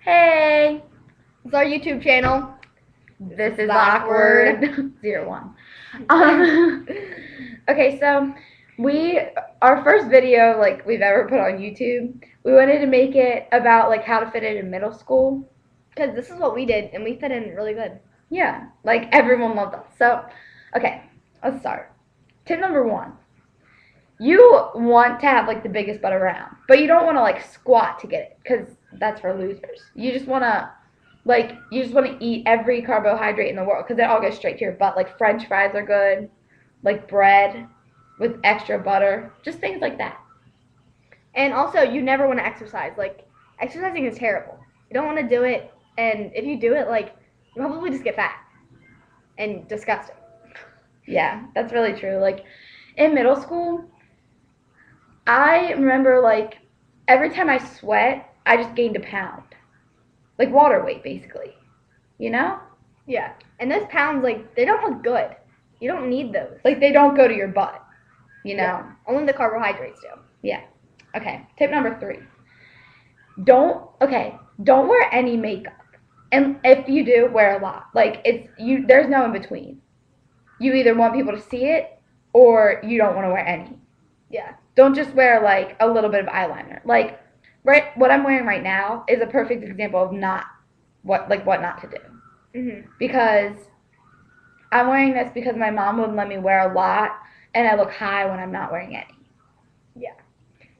Hey, It's our YouTube channel. this is awkward. 01. Um, okay, so our first video we've ever put on YouTube, we wanted to make it about how to fit it in middle school. Because this is what we did, and we fit in really good. Yeah, everyone loved us. So, okay, let's start. Tip number 1. You want to have the biggest butt around, but you don't want to squat to get it because that's for losers. You just want to eat every carbohydrate in the world because it all goes straight to your butt. French fries are good, bread with extra butter, just things like that. And also, you never want to exercise. Exercising is terrible. You don't want to do it, and if you do it, you probably just get fat and disgusting. Yeah, that's really true. In middle school, I remember every time I sweat, I just gained a pound. Water weight, basically. You know? Yeah. And those pounds, they don't look good. You don't need those. They don't go to your butt. You know? Yeah. Only the carbohydrates do. Yeah. Okay. Tip number 3. Don't wear any makeup. And if you do, wear a lot. There's no in between. You either want people to see it or you don't want to wear any. Yeah. Don't just wear a little bit of eyeliner. What I'm wearing right now is a perfect example of what not to do. Mm-hmm. Because I'm wearing this because my mom wouldn't let me wear a lot, and I look high when I'm not wearing any. Yeah.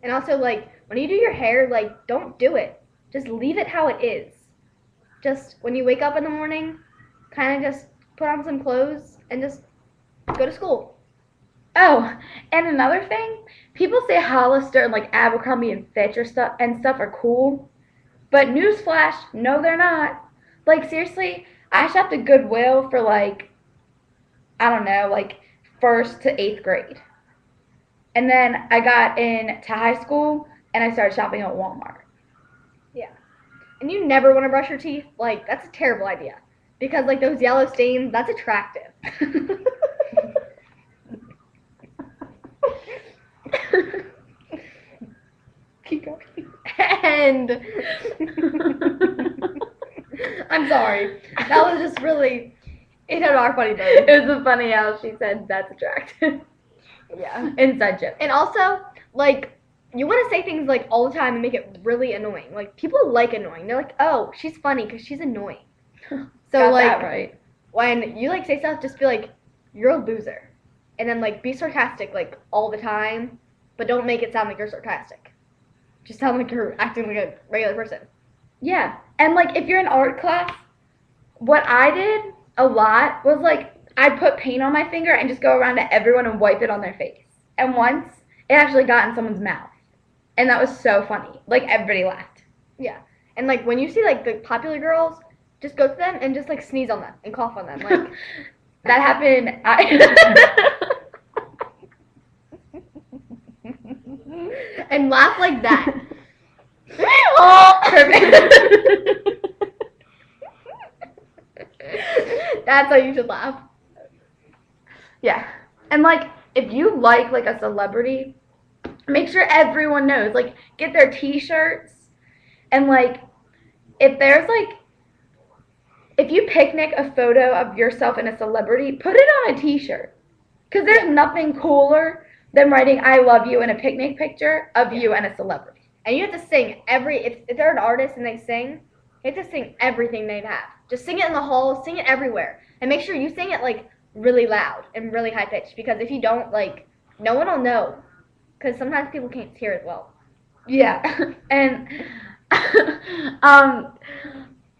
And also, when you do your hair, don't do it. Just leave it how it is. Just when you wake up in the morning, kind of just put on some clothes and just go to school. Oh, and another thing, people say Hollister and Abercrombie and Fitch stuff are cool, but newsflash, no, they're not. Seriously, I shopped at Goodwill for I don't know, 1st to 8th grade, and then I got into high school and I started shopping at Walmart. Yeah, and you never want to brush your teeth. That's a terrible idea because those yellow stains, that's attractive. Keep going. And I'm sorry. That was just really, it had our funny day. It was funny how she said that's attractive. Yeah. Inside joke. And also, you want to say things all the time and make it really annoying. People like annoying. They're oh, she's funny because she's annoying. So Got that right. When you say stuff, just be you're a loser. And then be sarcastic all the time, but don't make it sound like you're sarcastic. Just sound like you're acting like a regular person. Yeah. And if you're in art class, what I did a lot was I'd put paint on my finger and just go around to everyone and wipe it on their face. And once it actually got in someone's mouth. And that was so funny. Everybody laughed. Yeah. And when you see the popular girls, just go to them and just sneeze on them and cough on them. That happened. And laugh like that. Oh, perfect. That's how you should laugh. Yeah. And if you like a celebrity, make sure everyone knows. Get their t-shirts. And if there's if you picnic a photo of yourself and a celebrity, put it on a t-shirt. Because there's nothing cooler than writing I love you in a picnic picture of you and a celebrity. And you have to sing if they're an artist and they sing, you have to sing everything they have. Just sing it in the halls, sing it everywhere. And make sure you sing it really loud and really high pitched, because if you don't, no one will know. Because sometimes people can't hear it well. Yeah. And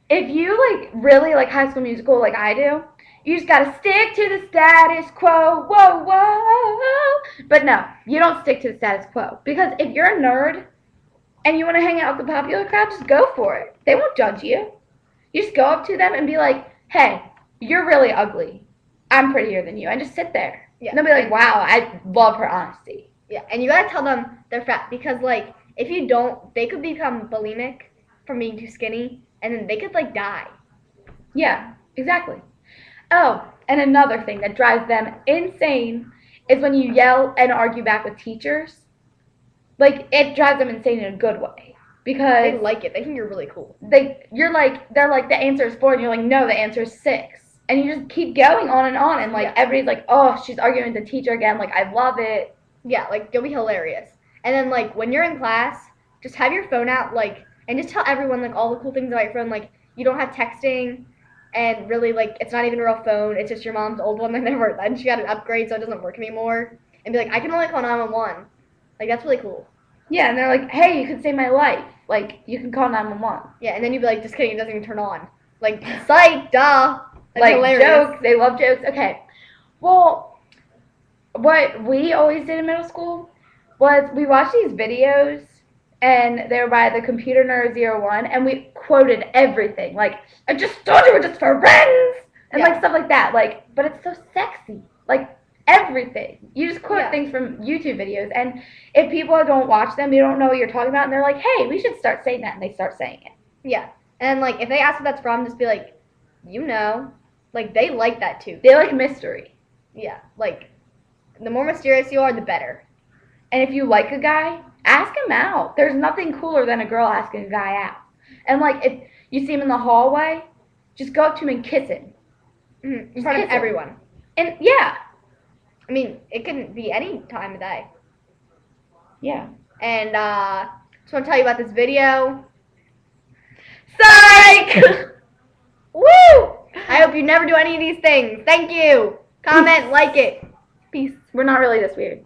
if you really like High School Musical like I do, you just gotta stick to the status quo. Whoa, whoa. But no, you don't stick to the status quo. Because if you're a nerd and you want to hang out with the popular crowd, just go for it. They won't judge you. You just go up to them and be like, hey, you're really ugly. I'm prettier than you. And just sit there. Yeah. And they'll be like, wow, I love her honesty. Yeah, and you gotta tell them they're fat. Because, if you don't, they could become bulimic from being too skinny. And then they could, die. Yeah, exactly. Oh, and another thing that drives them insane is when you yell and argue back with teachers. It drives them insane in a good way. because They like it. They think you're really cool. they're like the answer is 4, and you're like, no, the answer is 6. And you just keep going on, and like everybody's like, oh, she's arguing with the teacher again. Like, I love it. Yeah, like you'll be hilarious. And then like when you're in class, just have your phone out, like, and just tell everyone like all the cool things about your phone. Like you don't have texting, and really like it's not even a real phone. It's just your mom's old one that never. Then she got an upgrade, so it doesn't work anymore. And be like, I can only call 911. Like that's really cool. Yeah, and they're like, hey, you could save my life. Like, you can call 911. Yeah, and then you'd be like, just kidding, it doesn't even turn on. Like, psych, duh. That's like, hilarious. jokes. They love jokes. Okay. Well, what we always did in middle school was we watched these videos, and they were by the Computer Nerd 01, and we quoted everything. Like, I just told you we're just friends! And, like, stuff like that. Like, but it's so sexy. Like, everything. You just quote things from YouTube videos, and if people don't watch them, you don't know what you're talking about, and they're like, hey, we should start saying that, and they start saying it. Yeah. And, like, if they ask what that's from, just be like, you know. Like, they like that, too. They like mystery. Yeah. Like, the more mysterious you are, the better. And if you like a guy, ask him out. There's nothing cooler than a girl asking a guy out. And, like, if you see him in the hallway, just go up to him and kiss him. Mm-hmm. In front of everyone. And, yeah. I mean, it can be any time of day. Yeah. And, just want to tell you about this video. Psych! Woo! I hope you never do any of these things. Thank you. Comment, like it. Peace. We're not really this weird.